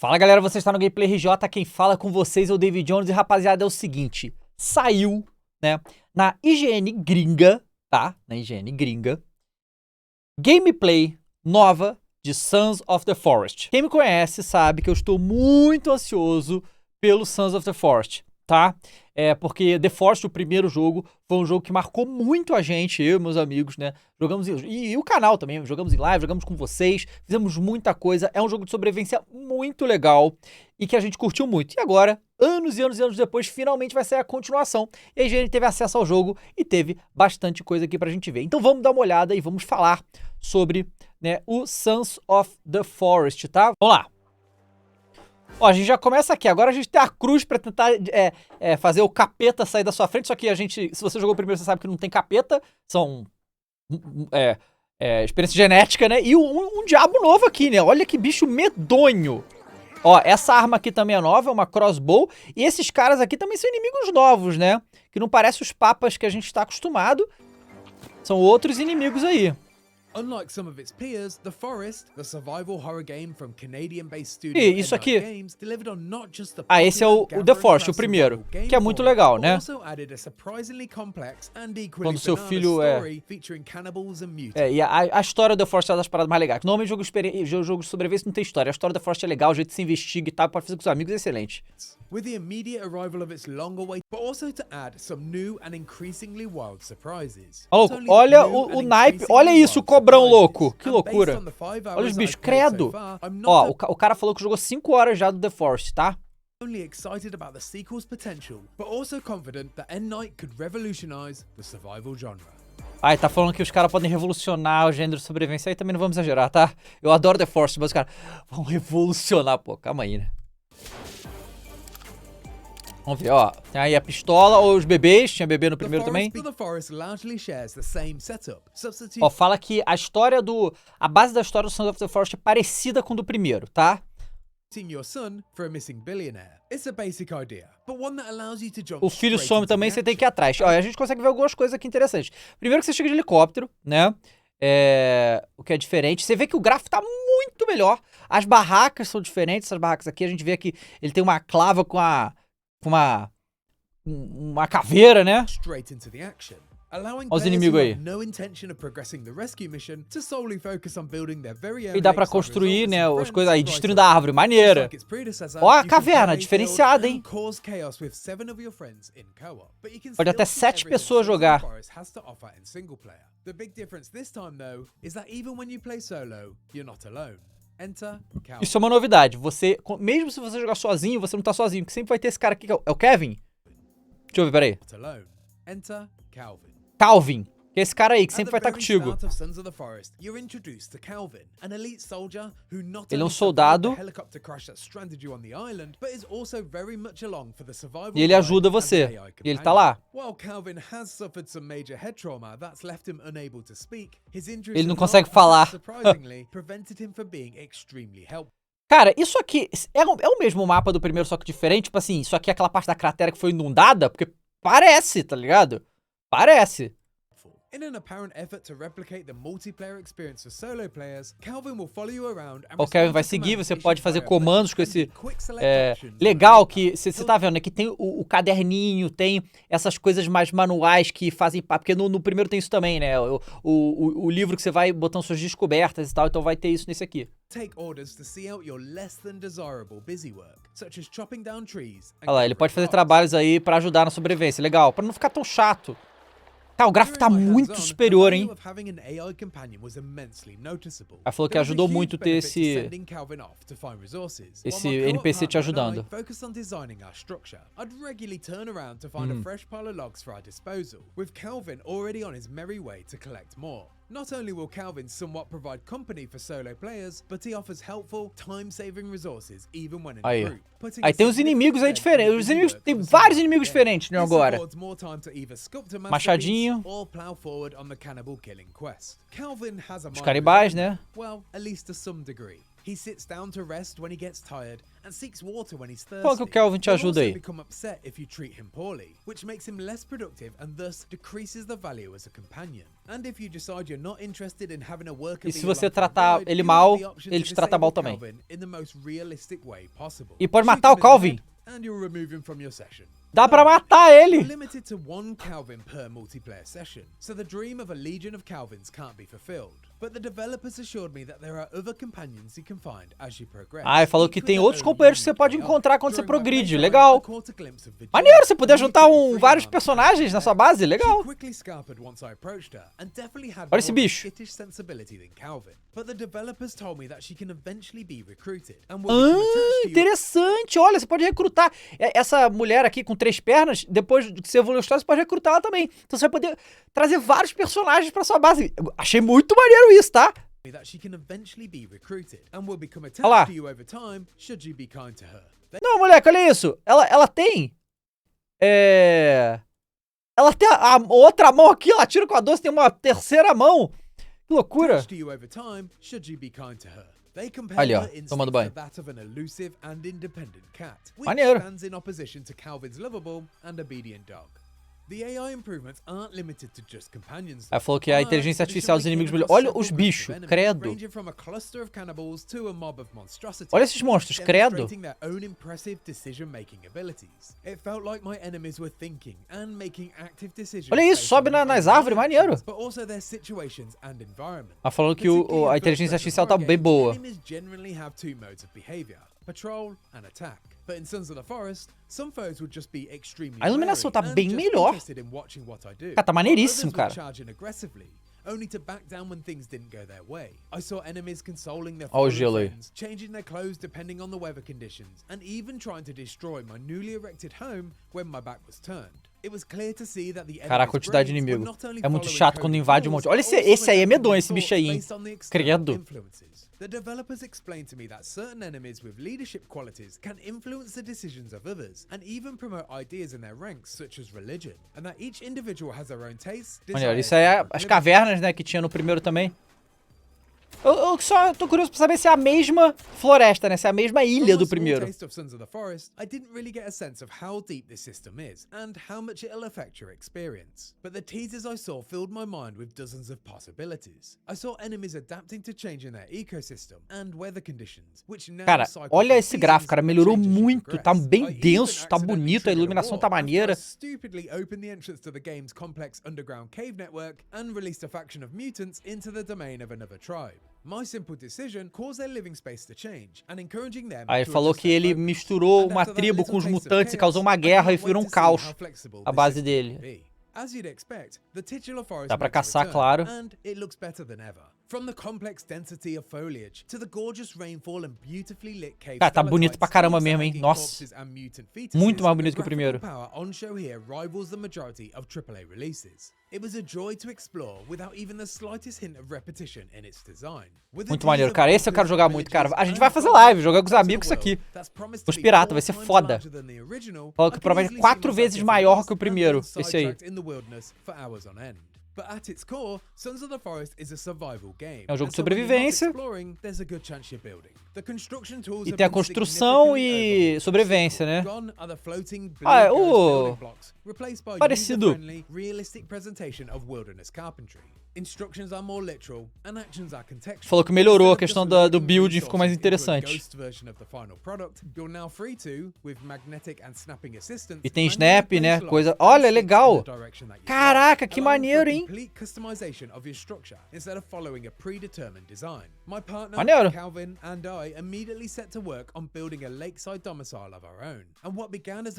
Fala galera, você está no GameplayRJ, quem fala com vocês é o David Jones e rapaziada é o seguinte, saiu, né, na IGN gringa, tá, na IGN gringa, gameplay nova de Sons of the Forest. Quem me conhece sabe que eu estou muito ansioso pelo Sons of the Forest, tá? Porque The Forest, o primeiro jogo, foi um jogo que marcou muito a gente, eu e meus amigos, né? Jogamos e o canal também, jogamos em live, jogamos com vocês, fizemos muita coisa. É um jogo de sobrevivência muito legal e que a gente curtiu muito. E agora, anos e anos e anos depois, finalmente vai sair a continuação. E a gente teve acesso ao jogo e teve bastante coisa aqui pra gente ver. Então vamos dar uma olhada e vamos falar sobre, né, o Sons of the Forest, tá? Vamos lá. Ó, a gente já começa aqui. Agora a gente tem a cruz pra tentar fazer o capeta sair da sua frente. Só que a gente, se você jogou primeiro, você sabe que não tem capeta. São experiência genética, né? E um diabo novo aqui, né? Olha que bicho medonho. Ó, essa arma aqui também é nova, é uma crossbow. E esses caras aqui também são inimigos novos, né? Que não parecem os papas que a gente tá acostumado. São outros inimigos aí. Unlike some of its peers, The Forest, the survival horror game from Canadian-based studio E isso aqui. Games, delivered on not just the Esse é o The Forest, o primeiro, que é muito legal, né? Quando seu filho e a história do The Forest é uma das paradas mais legais. Normalmente jogo de sobrevivência não tem história. A história do The Forest é legal, o jeito que se investiga e tal, pode fazer com os amigos é excelente. With the immediate arrival of its long-awaited, but also to add some new and increasingly wild surprises. Olha o naipe, olha isso, o cobrão louco. Que loucura. Olha os bichos, credo. Ó, o cara falou que jogou 5 horas já do The Forest, tá? Only excited about the sequel's potential, but also confident that N. Night could revolutionize the survival genre. Ai, tá falando que os caras podem revolucionar o gênero de sobrevivência, aí também não vamos exagerar, tá? Eu adoro The Forest, mas os caras vão revolucionar, pô, calma aí, né? Vamos ver, ó. Tem aí a pistola ou os bebês. Tinha bebê no primeiro também. Ó, fala que a base da história do Sons of the Forest é parecida com o do primeiro, tá? O filho some também, você tem que ir atrás. Ó, a gente consegue ver algumas coisas aqui interessantes. Primeiro que você chega de helicóptero, né? O que é diferente. Você vê que o gráfico tá muito melhor. As barracas são diferentes. Essas barracas aqui, a gente vê que ele tem uma clava com uma caveira, né? Olha os inimigos aí. E dá pra construir, né, as coisas aí, destruindo a árvore, maneira. Ó a caverna, diferenciada, hein? Pode até 7 pessoas jogar. Isso é uma novidade. Mesmo se você jogar sozinho, você não tá sozinho, porque sempre vai ter esse cara aqui, que é o Kevin. Deixa eu ver, peraí. Calvin. Que é esse cara aí, que sempre vai estar contigo. Ele é um soldado. E ele ajuda você. E ele tá lá. Ele não consegue falar. Cara, isso aqui é o mesmo mapa do primeiro, só que diferente? Tipo assim, isso aqui é aquela parte da cratera que foi inundada? Porque parece, tá ligado? Parece. O Kevin vai seguir, você pode fazer comandos com esse... legal que você tá vendo, né? Que tem o caderninho, tem essas coisas mais manuais que fazem... Porque no primeiro tem isso também, né? O livro que você vai botando suas descobertas e tal, então vai ter isso nesse aqui. Olha lá, ele pode fazer trabalhos aí pra ajudar na sobrevivência, legal, pra não ficar tão chato. Tá, o gráfico tá muito superior, hein? Ela falou que ajudou muito ter esse NPC te ajudando. Not only will Calvin somewhat provide company for solo players, but he offers helpful, time-saving resources even when in a group. Aí tem os inimigos aí diferentes. Os inimigos, tem vários inimigos diferentes, né, agora. Machadinho. Os canibais, né? He sits down to rest when he gets tired and seeks water when he's thirsty. Qual que o Kelvin te ajuda aí? Become upset if you treat him poorly, which makes him less productive and thus decreases the value as a companion. And if you decide you're not interested in having a worker, e se você tratar ele mal, ele te trata mal também. E pode matar o Calvin. And you'll remove him from your session. Dá pra matar ele. Limited to one Calvin per multiplayer session, so the dream of a legion of Calvins can't be fulfilled. But the developers assured me that there are other companions you can find as you progress. Ah, falou que tem outros companheiros que você pode encontrar quando você progride. Legal. Maneiro, você poder juntar vários personagens na sua base. Legal. Olha esse bicho. Interessante. Olha, você pode recrutar essa mulher aqui com 3 pernas. Depois que você evoluir a história, você pode recrutar ela também. Então você vai poder trazer vários personagens pra sua base. Achei muito maneiro isso, tá? Olha lá. Não, moleque, olha isso. Ela tem... Ela tem a outra mão aqui, ela tira com a 12, tem uma terceira mão. Que loucura. Ali, ó, tomando banho. Maneiro. Aí falou que a inteligência artificial dos inimigos melhor. Olha os bichos, credo. Olha esses monstros, credo. Olha isso, sobe nas árvores, maneiro. Mas falando que a inteligência artificial tá bem boa. A iluminação tá bem melhor. Cara, tá maneiríssimo, cara. Olha o gelo aí. Caraca, a quantidade de inimigo. É muito chato quando invade um monte. Olha esse aí, é medonho, esse bicho aí, hein? Credo. The developers explained to me that certain enemies with leadership qualities can influence the decisions of others and even promote ideas in their ranks such as religion, and that each individual has their own tastes. Olha, isso aí é as cavernas, né, que tinha no primeiro também. Eu só tô curioso pra saber se é a mesma floresta, né? Se é a mesma ilha do primeiro. Cara, olha esse gráfico, cara. Melhorou muito. Tá bem denso, tá bonito. A iluminação tá maneira. Aí falou que ele misturou uma tribo com os mutantes e causou uma guerra e virou um caos a base dele. Dá pra caçar, claro. Cara, tá bonito pra caramba mesmo, hein? Nossa. Muito mais bonito que o primeiro. Muito maneiro, cara. Esse eu quero jogar muito, cara. A gente vai fazer live, jogar com os amigos isso aqui. Os piratas, vai ser foda. Falou que provavelmente é 4 vezes maior que o primeiro. Esse aí. É um jogo de sobrevivência. E tem a construção e sobrevivência, né? Ah, é o... parecido. Falou que melhorou a questão do building, ficou mais interessante. E tem snap, né? Coisa... Olha, legal. Caraca, que maneiro, hein? Maneiro.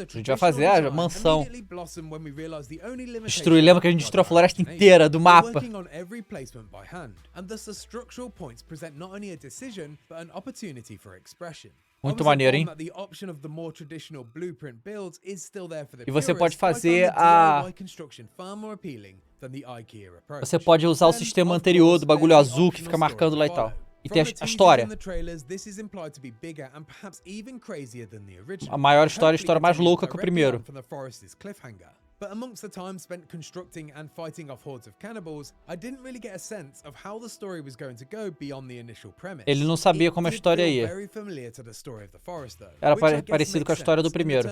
A gente vai fazer a mansão. Destruir, lembra que a gente destruiu a floresta inteira do mapa. Muito maneiro, hein? E você pode fazer a... Você pode usar o sistema anterior do bagulho azul que fica marcando lá e tal. E tem a história. A maior história, a história mais louca que o primeiro. but amongst the time spent constructing and fighting off hordes of cannibals, I didn't really get a sense of how the story was going to go beyond the initial premise. Ele não sabia como a história ia. Era parecido com a história do primeiro.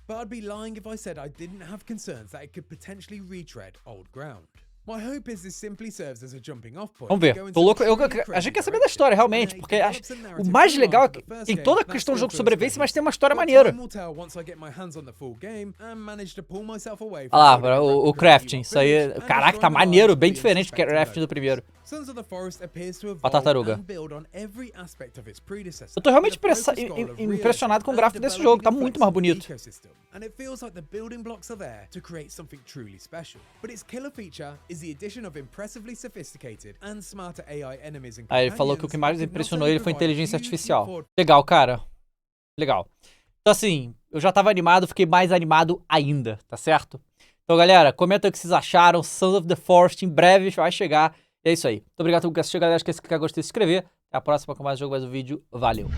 But I'd be lying if I said I didn't have concerns that it could potentially retread old ground. My hope is this simply serves as a jumping off point. Vamos ver. Tô louco. A gente quer saber da história, realmente, porque o mais legal é que tem toda a questão do jogo de sobrevivência, mas tem uma história maneira. Olha lá, o crafting. Isso aí, caraca, tá maneiro, bem diferente do crafting do primeiro. A tartaruga. Eu tô realmente impressionado com o gráfico desse jogo, tá muito mais bonito. Aí ele falou que o que mais impressionou ele foi a inteligência artificial. Legal, cara. Legal. Então assim, eu já tava animado, fiquei mais animado ainda, tá certo? Então galera, comenta o que vocês acharam. Sons of the Forest em breve vai chegar. E é isso aí. Muito obrigado por assistir, galera. Esquece de clicar em gostei e se inscrever. Até a próxima com mais jogo, mais um vídeo. Valeu!